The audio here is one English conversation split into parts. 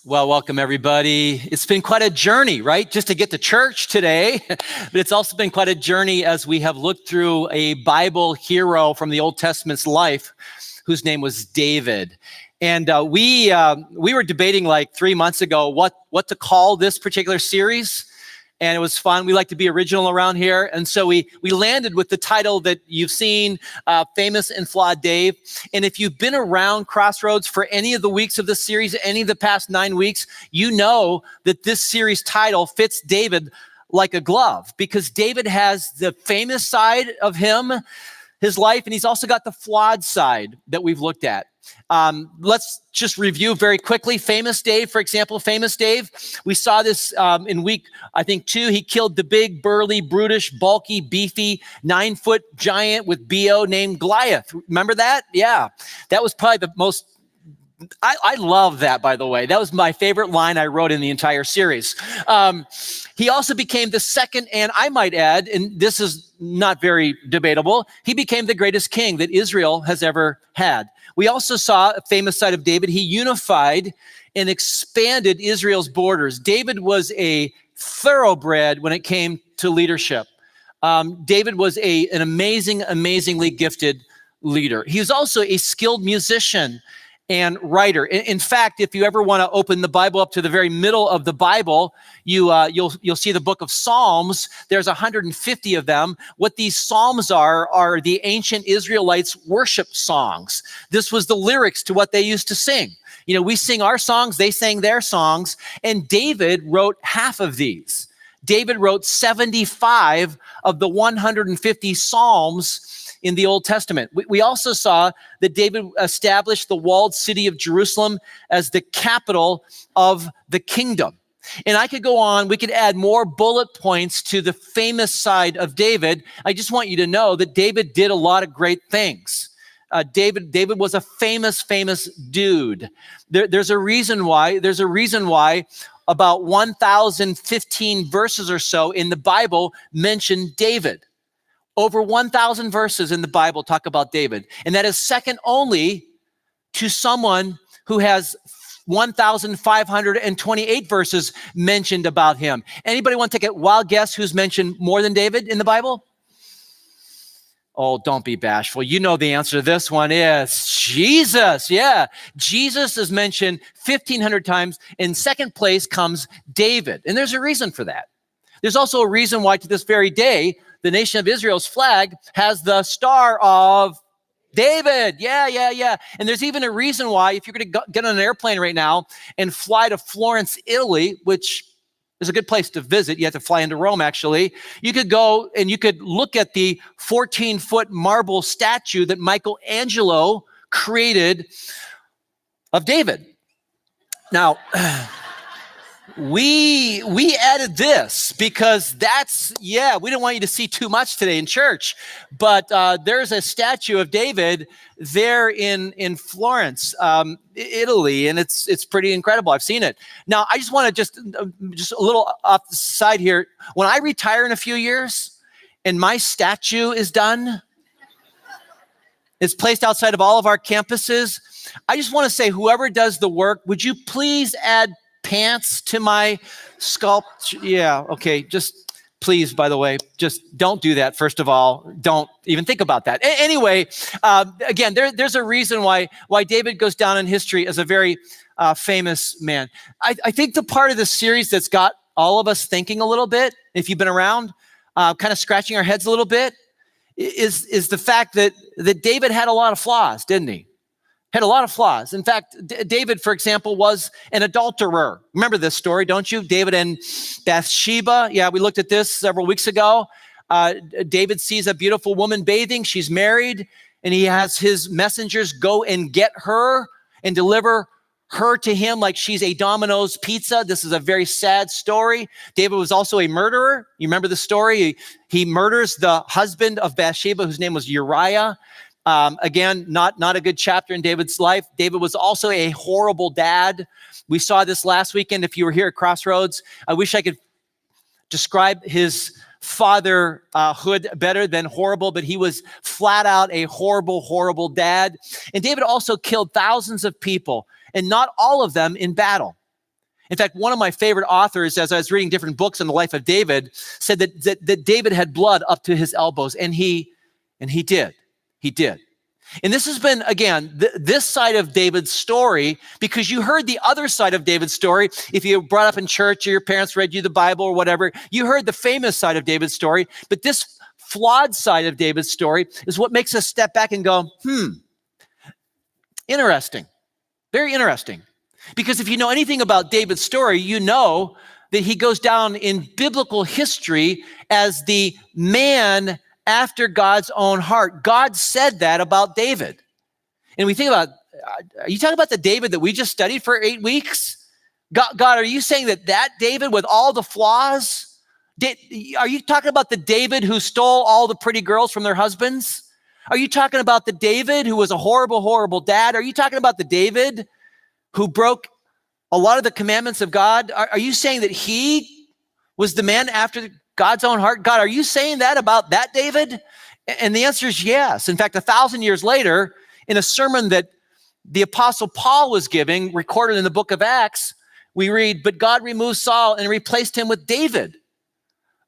Well, welcome everybody. It's been quite a journey, right? Just to get to church today, but it's also been quite a journey as we have looked through a Bible hero from the Old Testament's life, whose name was David. And we were debating like 3 months ago what to call this particular series. And it was fun. We like to be original around here. And so we landed with the title that you've seen, Famous and Flawed Dave. And if you've been around Crossroads for any of the weeks of this series, any of the past 9 weeks, you know that this series title fits David like a glove, because David has the famous side of his life, and he's also got the flawed side that we've looked at. Let's just review very quickly. Famous Dave, for example, Famous Dave. We saw this in week, I think, 2. He killed the big, burly, brutish, bulky, beefy, 9-foot giant with BO named Goliath. Remember that? Yeah. That was probably the most, I love that, by the way. That was my favorite line I wrote in the entire series. He also became the second, and I might add, and this is not very debatable, he became the greatest king that Israel has ever had. We also saw a famous side of David. He unified and expanded Israel's borders. David was a thoroughbred when it came to leadership. David was an amazingly gifted leader. He was also a skilled musician and writer. In fact, if you ever want to open the Bible up to the very middle of the Bible, you'll see the book of Psalms. There's 150 of them. What these Psalms are the ancient Israelites' worship songs. This was the lyrics to what they used to sing. You know, we sing our songs, they sang their songs, and David wrote half of these. David wrote 75 of the 150 Psalms in the Old Testament. We also saw that David established the walled city of Jerusalem as the capital of the kingdom. And I could go on, we could add more bullet points to the famous side of David. I just want you to know that David did a lot of great things. David was a famous dude. There's a reason why about 1,015 verses or so in the Bible mention David. Over 1,000 verses in the Bible talk about David. And that is second only to someone who has 1,528 verses mentioned about him. Anybody want to take a wild guess who's mentioned more than David in the Bible? Oh, don't be bashful. You know the answer to this one is Jesus. Yeah, Jesus is mentioned 1,500 times. In second place comes David. And there's a reason for that. There's also a reason why to this very day, the nation of Israel's flag has the Star of David. Yeah. And there's even a reason why, if you're going to get on an airplane right now and fly to Florence, Italy, which is a good place to visit. You have to fly into Rome, actually. You could go and you could look at the 14-foot marble statue that Michelangelo created of David. Now, we added this because we don't want you to see too much today in church, but there's a statue of David there in Florence, Italy, and it's pretty incredible. I've seen it. Now, I just want to just a little off the side here. When I retire in a few years and my statue is done, it's placed outside of all of our campuses, I just want to say, whoever does the work, would you please add pants to my sculpture? Yeah, okay, just please, by the way, just don't do that, first of all. Don't even think about that. Anyway, again, there's a reason why David goes down in history as a very famous man. I think the part of the series that's got all of us thinking a little bit, if you've been around, kind of scratching our heads a little bit, is the fact that David had a lot of flaws, didn't he? Had a lot of flaws. In fact, David, for example, was an adulterer. Remember this story, don't you? David and Bathsheba. Yeah, we looked at this several weeks ago. David sees a beautiful woman bathing. She's married, and he has his messengers go and get her and deliver her to him like she's a Domino's pizza. This is a very sad story. David was also a murderer. You remember the story? He murders the husband of Bathsheba, whose name was Uriah. Again, not a good chapter in David's life. David was also a horrible dad. We saw this last weekend. If you were here at Crossroads, I wish I could describe his fatherhood better than horrible, but he was flat out a horrible dad. And David also killed thousands of people, and not all of them in battle. In fact, one of my favorite authors, as I was reading different books on the life of David, said that David had blood up to his elbows, and he did. He did. And this has been, again, this side of David's story, because you heard the other side of David's story. If you were brought up in church or your parents read you the Bible or whatever, you heard the famous side of David's story. But this flawed side of David's story is what makes us step back and go, interesting, very interesting. Because if you know anything about David's story, you know that he goes down in biblical history as the man after God's own heart. God said that about David. And we think about, are you talking about the David that we just studied for 8 weeks? God, are you saying that David with all the flaws? Are you talking about the David who stole all the pretty girls from their husbands? Are you talking about the David who was a horrible, horrible dad? Are you talking about the David who broke a lot of the commandments of God? Are you saying that he was the man after God's own heart? God, are you saying that about that David? And the answer is yes. In fact, 1,000 years later, in a sermon that the Apostle Paul was giving, recorded in the book of Acts, we read, "But God removed Saul and replaced him with David,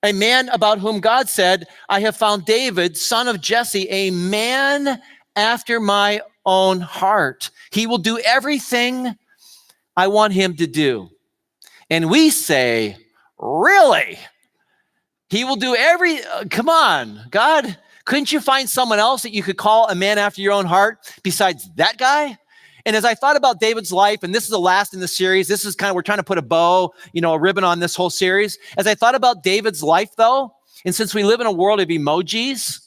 a man about whom God said, 'I have found David, son of Jesse, a man after my own heart. He will do everything I want him to do.'" And we say, really? He will do come on, God, couldn't you find someone else that you could call a man after your own heart besides that guy? And as I thought about David's life, and this is the last in the series, this is we're trying to put a bow, a ribbon on this whole series. As I thought about David's life though, and since we live in a world of emojis,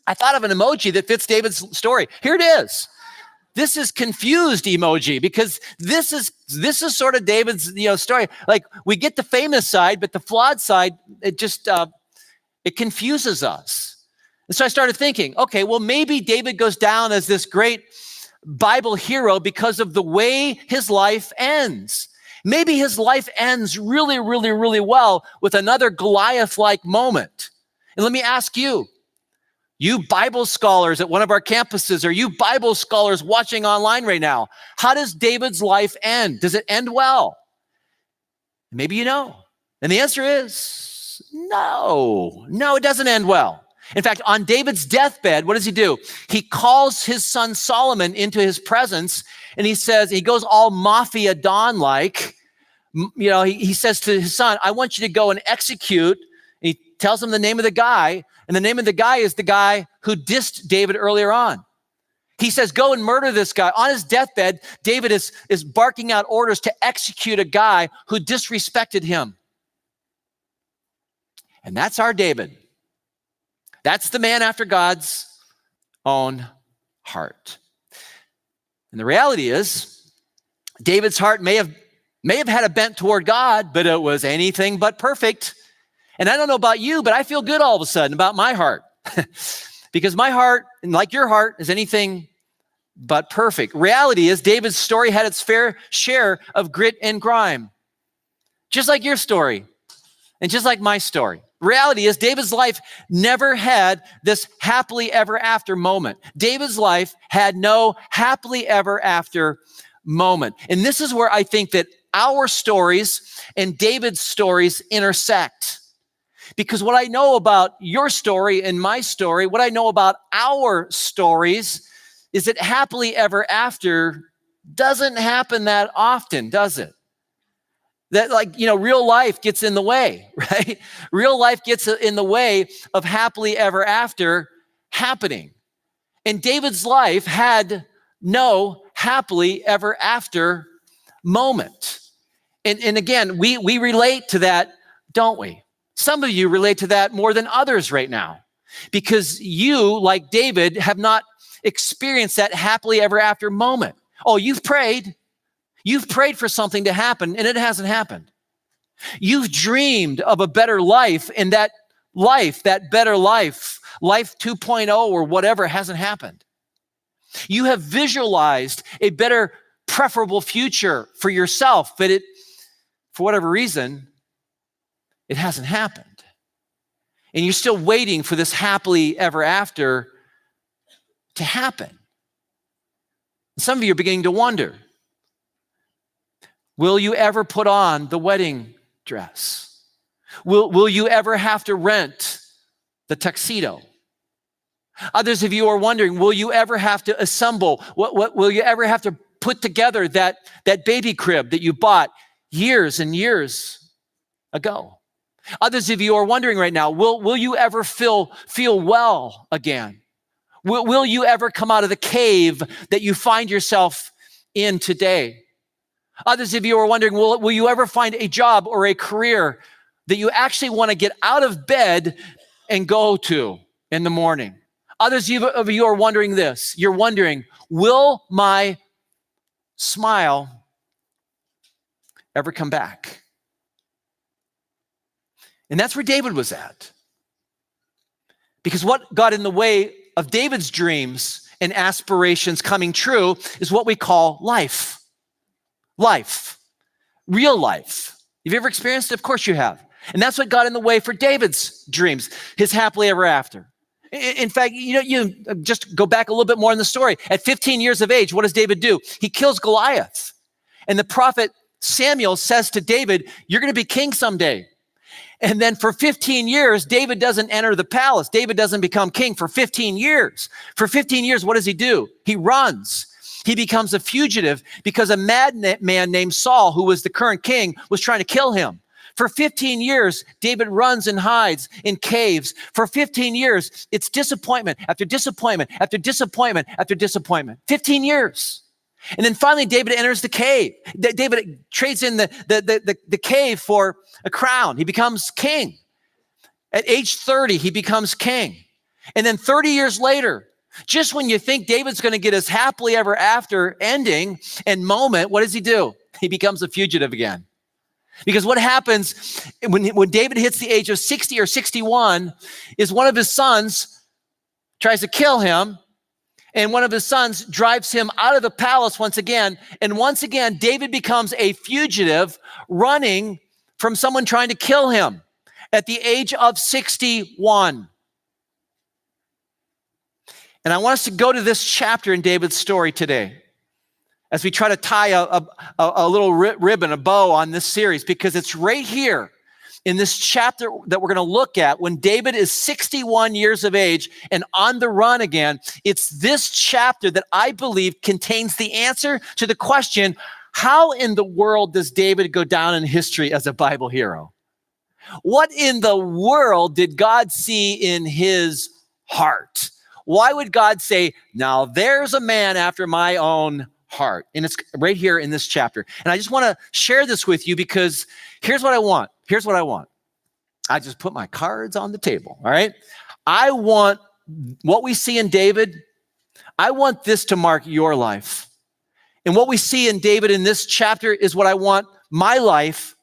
I thought of an emoji that fits David's story. Here it is. This is confused emoji, because this is sort of David's story. Like, we get the famous side, but the flawed side, it just it confuses us. And so I started thinking, okay, well, maybe David goes down as this great Bible hero because of the way his life ends. Maybe his life ends really, really, really well with another Goliath-like moment. And let me ask you Bible scholars at one of our campuses, or you Bible scholars watching online right now, how does David's life end? Does it end well? Maybe you know. And the answer is no, it doesn't end well. In fact, on David's deathbed, what does he do? He calls his son Solomon into his presence, and he says, he goes all Mafia Don-like. He says to his son, "I want you to go and execute." And he tells him the name of the guy, and the name of the guy is the guy who dissed David earlier on. He says, "Go and murder this guy." On his deathbed, David is barking out orders to execute a guy who disrespected him. And that's our David. That's the man after God's own heart. And the reality is, David's heart may have had a bent toward God, but it was anything but perfect. And I don't know about you, but I feel good all of a sudden about my heart. Because my heart, and like your heart, is anything but perfect. Reality is, David's story had its fair share of grit and grime. Just like your story, and just like my story. Reality is, David's life never had this happily ever after moment. David's life had no happily ever after moment. And this is where I think that our stories and David's stories intersect. Because what I know about your story and my story, what I know about our stories, is that happily ever after doesn't happen that often, does it? That real life gets in the way, right? Real life gets in the way of happily ever after happening. And David's life had no happily ever after moment. And again, we relate to that, don't we? Some of you relate to that more than others right now, because you, like David, have not experienced that happily ever after moment. Oh, you've prayed for something to happen, and it hasn't happened. You've dreamed of a better life, and that better life 2.0 or whatever, hasn't happened. You have visualized a better, preferable future for yourself, but for whatever reason, it hasn't happened. And you're still waiting for this happily ever after to happen. Some of you are beginning to wonder, Will you ever put on the wedding dress? Will you ever have to rent the tuxedo? Others of you are wondering, will you ever have to assemble? What will you ever have to put together that baby crib that you bought years and years ago? Others of you are wondering right now, will you ever feel well again? Will you ever come out of the cave that you find yourself in today? Others of you are wondering, will you ever find a job or a career that you actually want to get out of bed and go to in the morning? Others of you are wondering this. You're wondering, will my smile ever come back? And that's where David was at. Because what got in the way of David's dreams and aspirations coming true is what we call life. Life. Real life. Have you ever experienced it? Of course you have. And that's what got in the way for David's dreams, his happily ever after. In fact, you just go back a little bit more in the story. At 15 years of age, what does David do? He kills Goliath. And the prophet Samuel says to David, you're going to be king someday. And then for 15 years, David doesn't enter the palace. David doesn't become king for 15 years. For 15 years, what does he do? He runs. He becomes a fugitive because a madman named Saul, who was the current king, was trying to kill him. For 15 years, David runs and hides in caves. For 15 years, it's disappointment after disappointment after disappointment after disappointment. 15 years. And then finally, David enters the cave. David trades in the cave for a crown. He becomes king. At age 30, he becomes king. And then 30 years later, just when you think David's going to get his happily ever after ending and moment, what does he do? He becomes a fugitive again. Because what happens when David hits the age of 60 or 61 is one of his sons tries to kill him, and one of his sons drives him out of the palace once again. And once again, David becomes a fugitive running from someone trying to kill him at the age of 61. And I want us to go to this chapter in David's story today as we try to tie a little ribbon, a bow on this series, because it's right here in this chapter that we're going to look at when David is 61 years of age and on the run again. It's this chapter that I believe contains the answer to the question, how in the world does David go down in history as a Bible hero? What in the world did God see in his heart? Why would God say, now there's a man after my own heart? And it's right here in this chapter. And I just want to share this with you because here's what I want. Here's what I want. I just put my cards on the table, all right? I want what we see in David, I want this to mark your life. And what we see in David in this chapter is what I want my life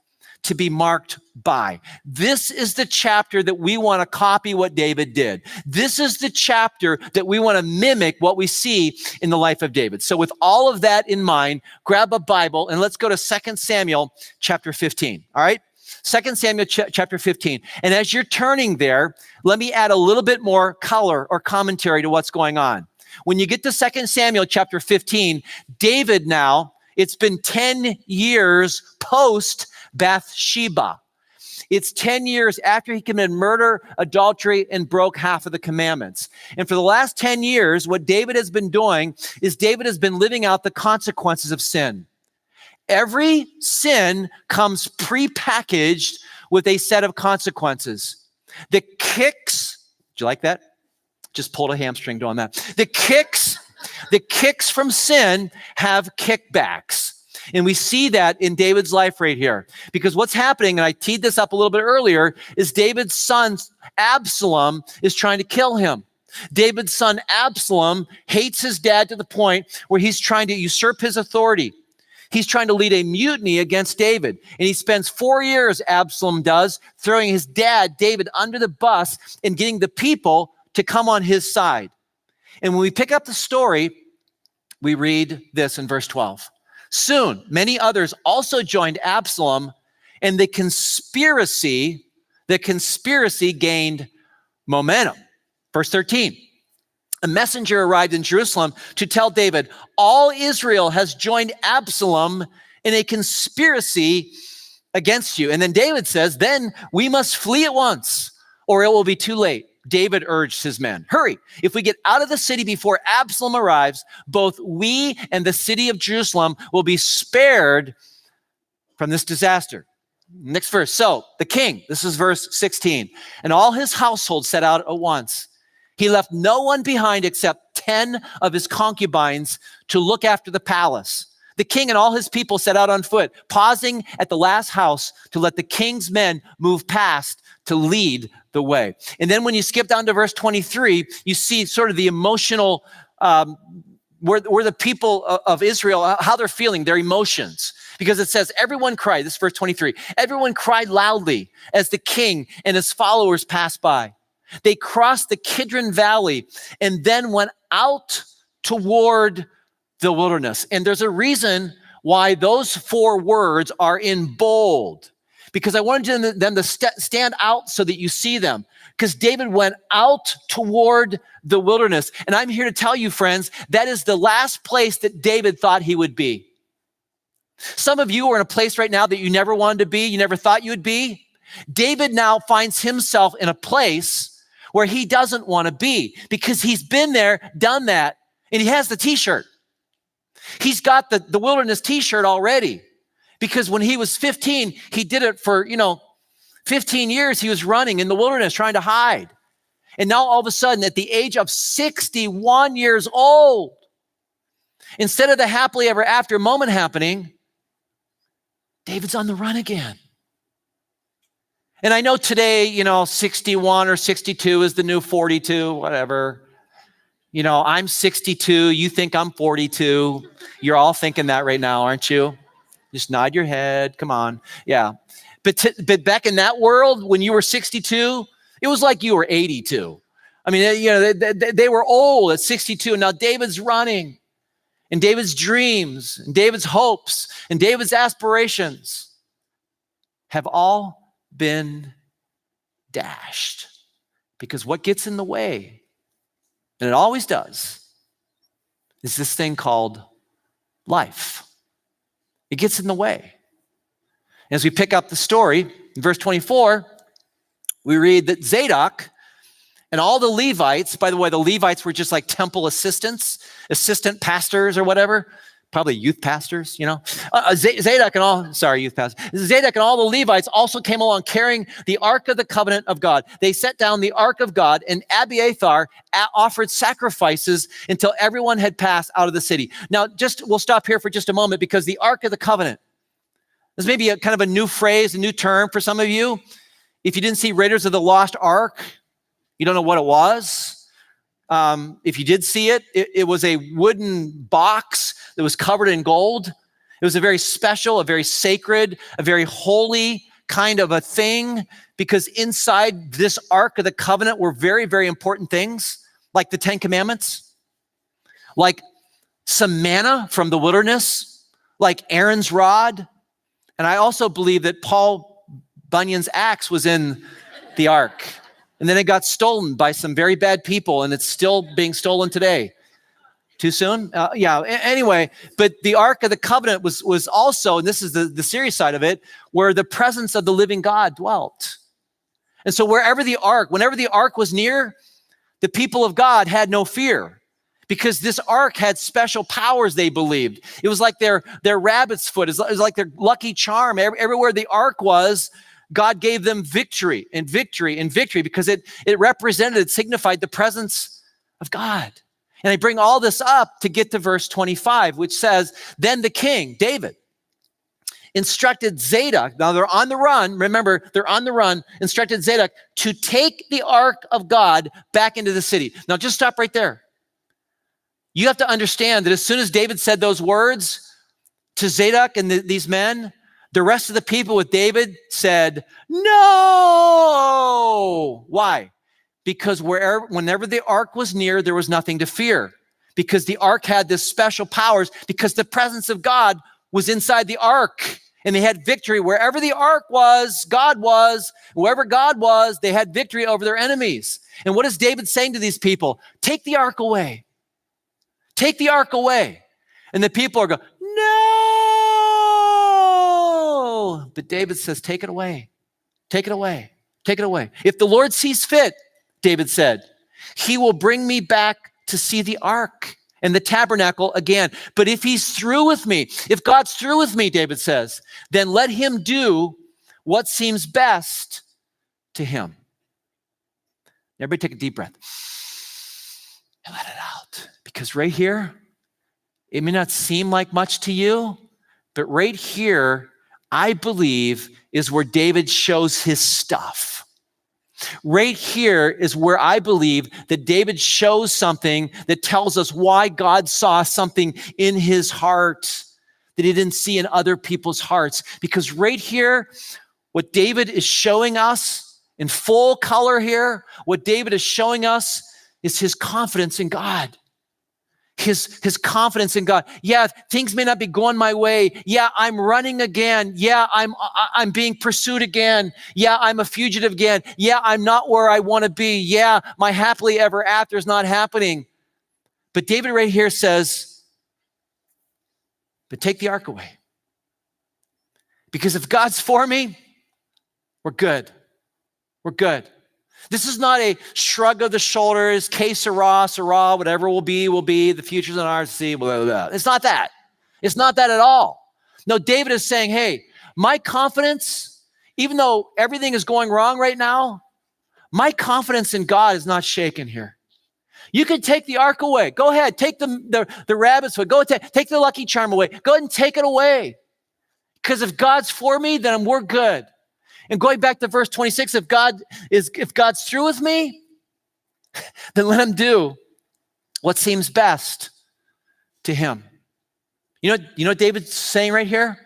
to be marked by. This is the chapter that we want to copy what David did. This is the chapter that we want to mimic what we see in the life of David. So with all of that in mind, grab a Bible and let's go to 2 Samuel chapter 15, all right? 2 Samuel chapter 15. And as you're turning there, let me add a little bit more color or commentary to what's going on. When you get to 2 Samuel chapter 15, David now, it's been 10 years post Bathsheba. It's 10 years after he committed murder, adultery, and broke half of the commandments. And for the last 10 years, what David has been doing is David has been living out the consequences of sin. Every sin comes prepackaged with a set of consequences. The kicks, did you like that? Just pulled a hamstring doing that. The kicks from sin have kickbacks. And we see that in David's life right here. Because what's happening, and I teed this up a little bit earlier, is David's son, Absalom, is trying to kill him. David's son, Absalom, hates his dad to the point where he's trying to usurp his authority. He's trying to lead a mutiny against David. And he spends 4 years, Absalom does, throwing his dad, David, under the bus and getting the people to come on his side. And when we pick up the story, we read this in verse 12. Soon, many others also joined Absalom, and the conspiracy gained momentum. Verse 13, a messenger arrived in Jerusalem to tell David, all Israel has joined Absalom in a conspiracy against you. And then David says, then we must flee at once, or it will be too late. David urged his men, hurry. If we get out of the city before Absalom arrives, both we and the city of Jerusalem will be spared from this disaster. Next verse. So the king, this is verse 16, and all his household set out at once. He left no one behind except 10 of his concubines to look after the palace. The king and all his people set out on foot, pausing at the last house to let the king's men move past to lead the way. And then when you skip down to verse 23, you see sort of the emotional, where the people of Israel, how they're feeling, their emotions. Because it says, everyone cried, this is verse 23, everyone cried loudly as the king and his followers passed by. They crossed the Kidron Valley and then went out toward the wilderness. And there's a reason why those 4 words are in bold, because I wanted them to stand out so that you see them. Because David went out toward the wilderness. And I'm here to tell you, friends, that is the last place that David thought he would be. Some of you are in a place right now that you never wanted to be, you never thought you would be. David now finds himself in a place where he doesn't want to be, because he's been there, done that, and he has the t-shirt. He's got the wilderness t-shirt already, because when he was 15, he did it for, 15 years. He was running in the wilderness trying to hide. And now all of a sudden, at the age of 61 years old, instead of the happily ever after moment happening, David's on the run again. And I know today, 61 or 62 is the new 42, whatever. I'm 62. You think I'm 42. You're all thinking that right now, aren't you? Just nod your head. Come on. Yeah. But back in that world, when you were 62, it was like you were 82. I mean, they were old at 62. Now David's running. And David's dreams, and David's hopes, and David's aspirations have all been dashed. Because what gets in the way, and it always does, is this thing called life. It gets in the way. As we pick up the story, in verse 24, we read that Zadok and all the Levites, by the way, the Levites were just like temple assistant pastors or whatever, probably youth pastors, Zadok and all the Levites also came along carrying the Ark of the Covenant of God. They set down the Ark of God, and Abiathar offered sacrifices until everyone had passed out of the city. Now, we'll stop here for just a moment, because the Ark of the Covenant, this may be a kind of a new phrase, a new term for some of you. If you didn't see Raiders of the Lost Ark, you don't know what it was. If you did see it, it was a wooden box that was covered in gold. It was a very special, a very sacred, a very holy kind of a thing, because inside this Ark of the Covenant were very, very important things, like the 10 Commandments, like some manna from the wilderness, like Aaron's rod. And I also believe that Paul Bunyan's axe was in the Ark. And then it got stolen by some very bad people, and it's still being stolen today. Too soon? Anyway, but the Ark of the Covenant was also, and this is the serious side of it, where the presence of the living God dwelt. And so whenever the Ark was near, the people of God had no fear, because this Ark had special powers, they believed. It was like their rabbit's foot. It was like their lucky charm. Everywhere the Ark was, God gave them victory and victory and victory, because it signified the presence of God. And I bring all this up to get to verse 25, which says, then the king, David, instructed Zadok, now they're on the run, remember, they're on the run, instructed Zadok to take the Ark of God back into the city. Now just stop right there. You have to understand that as soon as David said those words to Zadok and these men, the rest of the people with David said, no. Why? Because whenever the Ark was near, there was nothing to fear, because the Ark had this special powers, because the presence of God was inside the Ark, and they had victory. Wherever the Ark was, God was. Wherever God was, they had victory over their enemies. And what is David saying to these people? Take the Ark away. Take the Ark away. And the people are going, no. But David says, take it away. Take it away. Take it away. If the Lord sees fit, David said, he will bring me back to see the ark and the tabernacle again. But if he's through with me, if God's through with me, David says, then let him do what seems best to him. Everybody take a deep breath and let it out. Because right here, it may not seem like much to you, but right here, I believe, is where David shows his stuff. Right here is where I believe that David shows something that tells us why God saw something in his heart that he didn't see in other people's hearts. Because right here, what David is showing us in full color here, what David is showing us is his confidence in God. His confidence in God. Yeah, things may not be going my way. Yeah, I'm running again. Yeah, I'm being pursued again. Yeah, I'm a fugitive again. Yeah, I'm not where I want to be. Yeah, my happily ever after is not happening. But David right here says, but take the ark away. Because if God's for me, we're good. We're good. This is not a shrug of the shoulders, que sera, whatever will be, the future's in ours to see, blah, blah, blah. It's not that. It's not that at all. No, David is saying, hey, my confidence, even though everything is going wrong right now, my confidence in God is not shaken here. You can take the ark away. Go ahead, take the rabbit's foot. Go take the lucky charm away. Go ahead and take it away. Because if God's for me, then we're good. And going back to verse 26, if God's through with me, then let him do what seems best to him. You know what David's saying right here?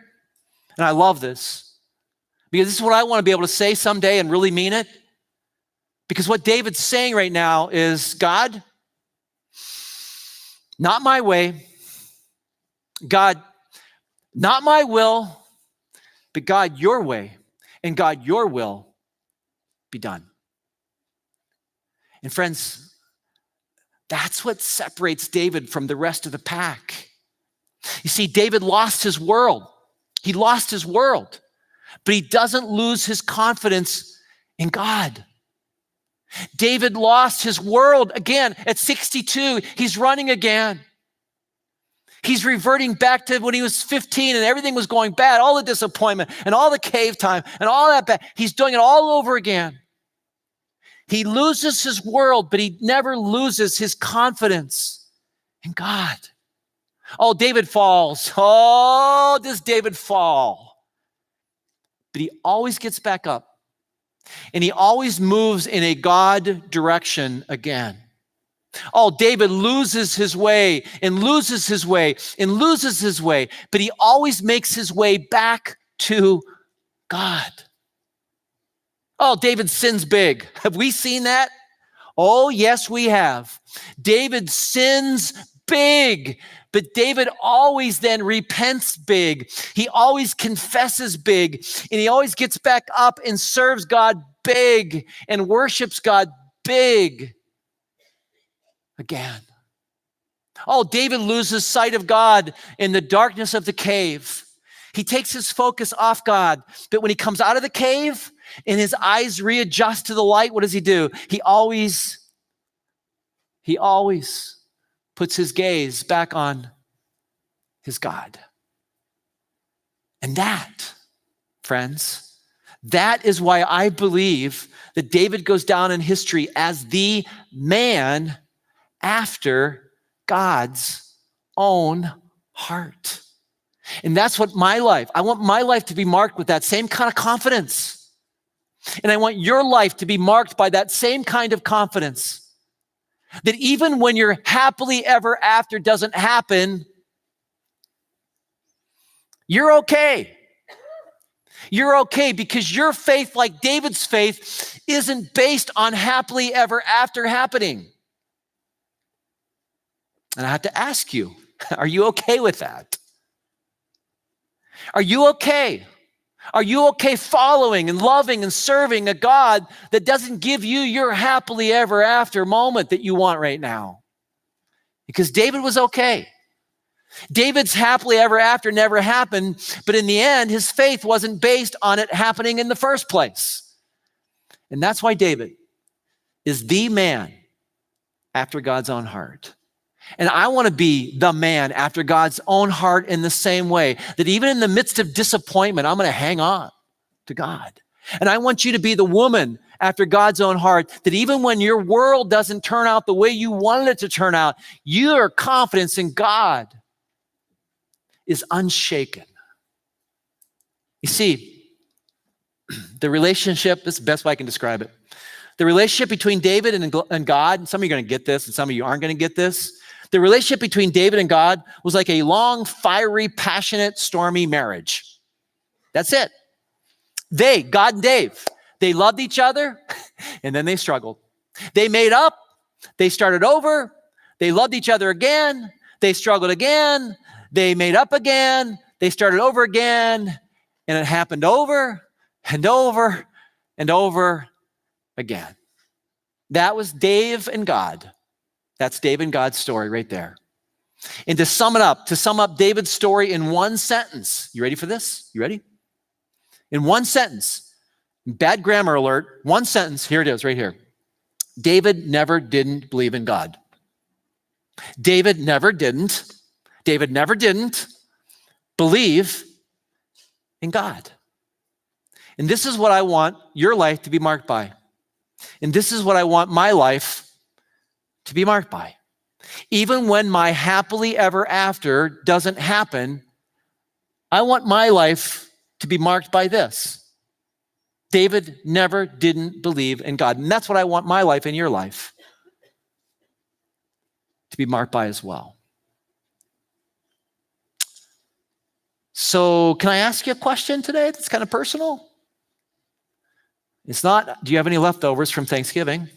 And I love this, because this is what I want to be able to say someday and really mean it. Because what David's saying right now is, God, not my way. God, not my will, but God, your way. And God, your will be done. And friends, that's what separates David from the rest of the pack. You see, David lost his world. He lost his world, but he doesn't lose his confidence in God. David lost his world again at 62. He's running again. He's reverting back to when he was 15 and everything was going bad, all the disappointment and all the cave time and all that bad. He's doing it all over again. He loses his world, but he never loses his confidence in God. Oh, David falls. Oh, does David fall? But he always gets back up, and he always moves in a God direction again. Oh, David loses his way and loses his way and loses his way, but he always makes his way back to God. Oh, David sins big. Have we seen that? Oh, yes, we have. David sins big, but David always then repents big. He always confesses big, and he always gets back up and serves God big and worships God big again. Oh, David loses sight of God in the darkness of the cave. He takes his focus off God, but when he comes out of the cave and his eyes readjust to the light, what does he do? He always puts his gaze back on his God. And that, friends, that is why I believe that David goes down in history as the man after God's own heart. And that's what I want my life to be marked with that same kind of confidence. And I want your life to be marked by that same kind of confidence. That even when your happily ever after doesn't happen, you're okay. You're okay because your faith, like David's faith, isn't based on happily ever after happening. And I have to ask you, are you okay with that? Are you okay? Are you okay following and loving and serving a God that doesn't give you your happily ever after moment that you want right now? Because David was okay. David's happily ever after never happened, but in the end, his faith wasn't based on it happening in the first place. And that's why David is the man after God's own heart. And I want to be the man after God's own heart in the same way, that even in the midst of disappointment, I'm going to hang on to God. And I want you to be the woman after God's own heart, that even when your world doesn't turn out the way you wanted it to turn out, your confidence in God is unshaken. You see, the relationship, this is the best way I can describe it. The relationship between David and God, and some of you are going to get this, and some of you aren't going to get this. The relationship between David and God was like a long, fiery, passionate, stormy marriage. That's it. God and Dave, they loved each other, and then they struggled. They made up, they started over, they loved each other again, they struggled again, they made up again, they started over again, and it happened over and over and over again. That was Dave and God. That's Dave and God's story right there. And to sum up David's story in one sentence. You ready for this? You ready? In one sentence, bad grammar alert, one sentence, here it is right here. David never didn't believe in God. David never didn't believe in God. And this is what I want your life to be marked by. And this is what I want my life to be marked by. Even when my happily ever after doesn't happen, I want my life to be marked by this. David never didn't believe in God. And that's what I want my life and your life to be marked by as well. So can I ask you a question today that's kind of personal? It's not, do you have any leftovers from Thanksgiving?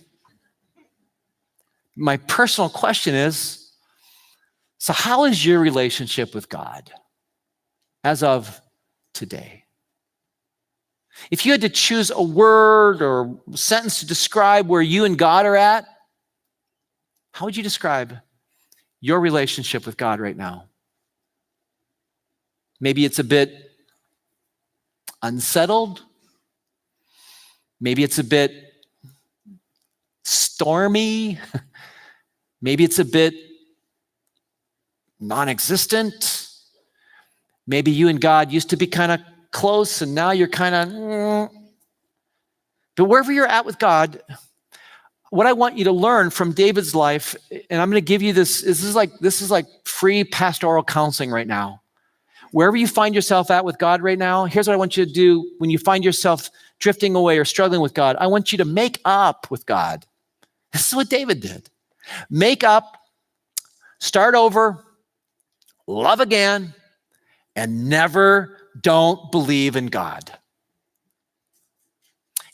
My personal question is, so how is your relationship with God as of today? If you had to choose a word or sentence to describe where you and God are at, how would you describe your relationship with God right now? Maybe it's a bit unsettled. Maybe it's a bit stormy. Maybe it's a bit non-existent. Maybe you and God used to be kind of close and now you're kind of, But wherever you're at with God, what I want you to learn from David's life, and I'm going to give you this is like free pastoral counseling right now. Wherever you find yourself at with God right now, here's what I want you to do when you find yourself drifting away or struggling with God. I want you to make up with God. This is what David did. Make up, start over, love again, and never don't believe in God.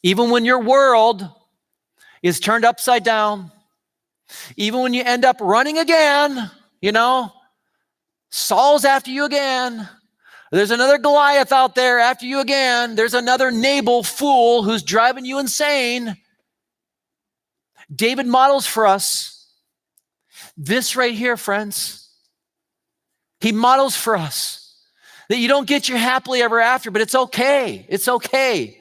Even when your world is turned upside down, even when you end up running again, Saul's after you again. There's another Goliath out there after you again. There's another Nabal fool who's driving you insane. David models for us this right here, friends. He models for us that you don't get your happily ever after, but it's okay. It's okay.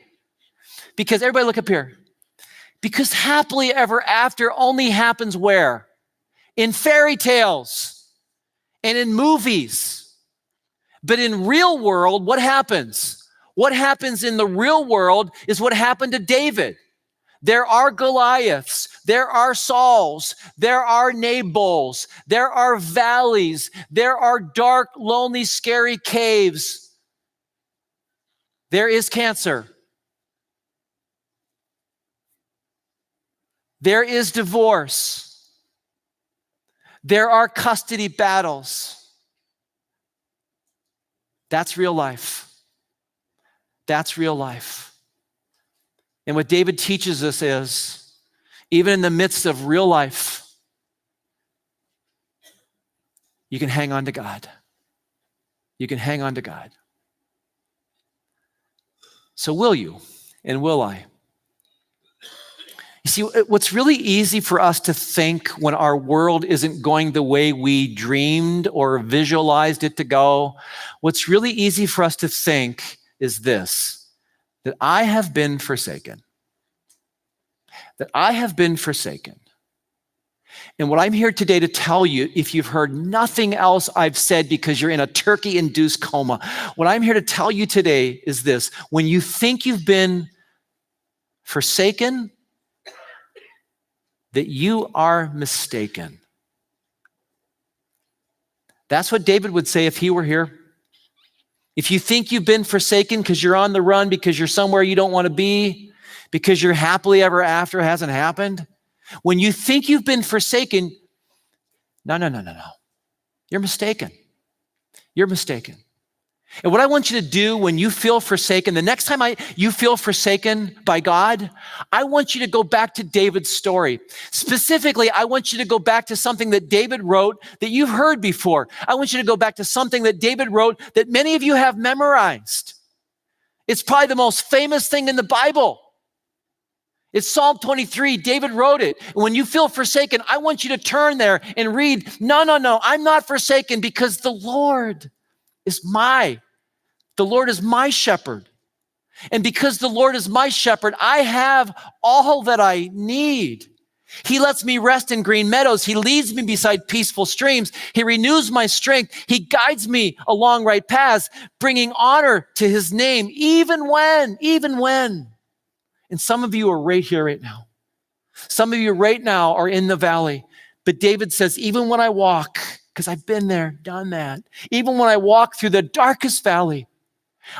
Because everybody look up here. Because happily ever after only happens where? In fairy tales and in movies. But in real world, what happens? What happens in the real world is what happened to David. There are Goliaths, there are Sauls, there are Nabals, there are valleys, there are dark, lonely, scary caves. There is cancer. There is divorce. There are custody battles. That's real life. That's real life. And what David teaches us is, even in the midst of real life, you can hang on to God. You can hang on to God. So will you and will I You see, what's really easy for us to think when our world isn't going the way we dreamed or visualized it to go, what's really easy for us to think is this, that I have been forsaken. That I have been forsaken. And what I'm here today to tell you, if you've heard nothing else I've said because you're in a turkey-induced coma, what I'm here to tell you today is this: when you think you've been forsaken, that you are mistaken. That's what David would say if he were here. If you think you've been forsaken because you're on the run, because you're somewhere you don't want to be, because your happily ever after hasn't happened, when you think you've been forsaken, no. You're mistaken. You're mistaken. And what I want you to do when you feel forsaken, the next time you feel forsaken by God, I want you to go back to David's story. Specifically, I want you to go back to something that David wrote that you've heard before. I want you to go back to something that David wrote that many of you have memorized. It's probably the most famous thing in the Bible. It's Psalm 23. David wrote it. And when you feel forsaken, I want you to turn there and read, no, I'm not forsaken because the Lord is my shepherd. And because the Lord is my shepherd, I have all that I need. He lets me rest in green meadows. He leads me beside peaceful streams. He renews my strength. He guides me along right paths, bringing honor to his name, even when. And some of you are right here right now. Some of you right now are in the valley. But David says, even when I walk, because I've been there, done that. Even when I walk through the darkest valley,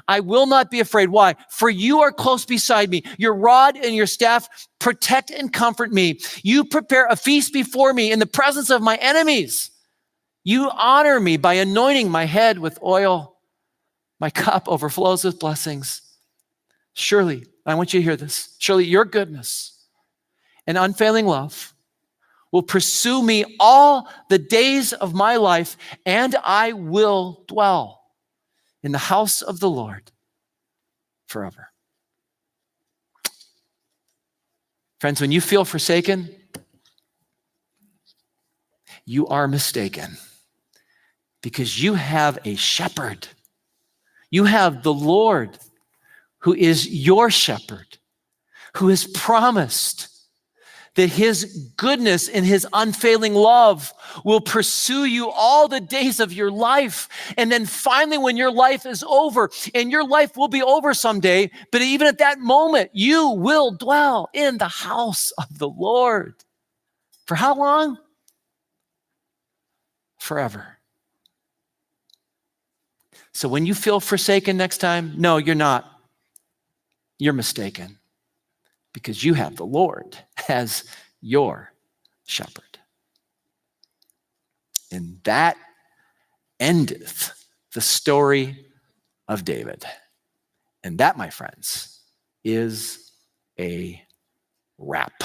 I will not be afraid. Why? For you are close beside me. Your rod and your staff protect and comfort me. You prepare a feast before me in the presence of my enemies. You honor me by anointing my head with oil. My cup overflows with blessings. Surely, I want you to hear this. Surely your goodness and unfailing love will pursue me all the days of my life, and I will dwell in the house of the Lord forever. Friends, when you feel forsaken, you are mistaken because you have a shepherd. You have the Lord who is your shepherd, who has promised that his goodness and his unfailing love will pursue you all the days of your life. And then finally, when your life is over, and your life will be over someday, but even at that moment, you will dwell in the house of the Lord. For how long? Forever. So when you feel forsaken next time, no, you're not. You're mistaken. Because you have the Lord as your shepherd. And that endeth the story of David. And that, my friends, is a wrap.